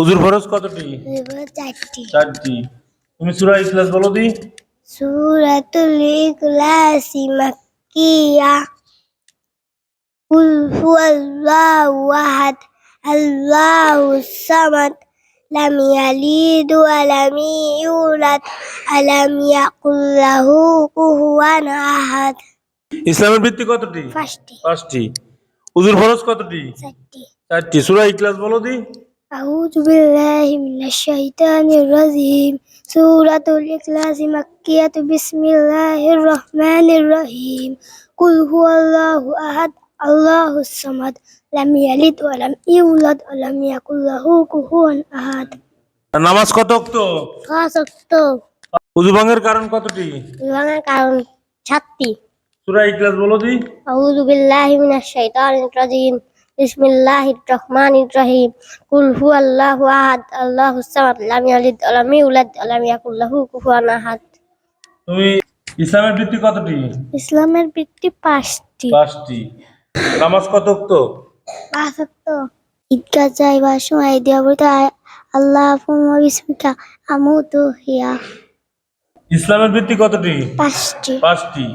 উযুর ফরজ কতটি? চারটি। চারটি। তুমি সূরা ইখলাস বলো দি। সূরাতুল ইখলাস মাক্কিয়াহ। কুল হুয়াল্লাহু আহাদ আল্লাহুস সামাদ লাম ইয়ালিদ ওয়া লাম ইউলাদ আলাম ইয়াকুল লাহু কুফুয়ান আহাদ। ইসলামের ভিত্তি কতটি? পাঁচটি। পাঁচটি। উযুর ফরজ কতটি? চারটি। চারটি। সূরা ইখলাস বলো দি। আউযু বিল্লাহি মিনাশ শাইতানির রাজিম। সূরাতুল ইখলাস মাক্কিয়াতু বিসমিল্লাহির রহমানির রহিম। কুল হুয়াল্লাহু আহাদ আল্লাহুস সামাদ লাম ইয়ালিদ ওয়া লাম ইউলাদ ওয়া লাম ইয়াকুল লাহু কুফুয়ান আহাদ। নামাজ কত ওয়াক্ত? 5 ওয়াক্ত। উযু ভাঙার কারণ কতটি? ভাঙার কারণ 7টি। সূরা ইখলাস বলো দি। আউযু বিল্লাহি মিনাশ শাইতানির রাজিম। বিসমিল্লাহির রহমানির রহিম। কুল হুয়াল্লাহু আহাদ আল্লাহুস সামাদ লাম ইয়ালিদ ওয়া লাম ইউলাদ ওয়া লাম ইয়াকুল লাহু কুফুয়ান আহাদ। তুমি ইসলামের ভিত্তি কতটি? ইসলামের ভিত্তি 5টি। পাঁচটি। নামাজ কত ওয়াক্ত? 5 ওয়াক্ত। ঈদগাহ যাইবার সময় দিয়া বলতে আল্লাহুম্মা বিসমিকা আমুতু হিয়া। ইসলামের ভিত্তি কতটি? 5টি। পাঁচটি।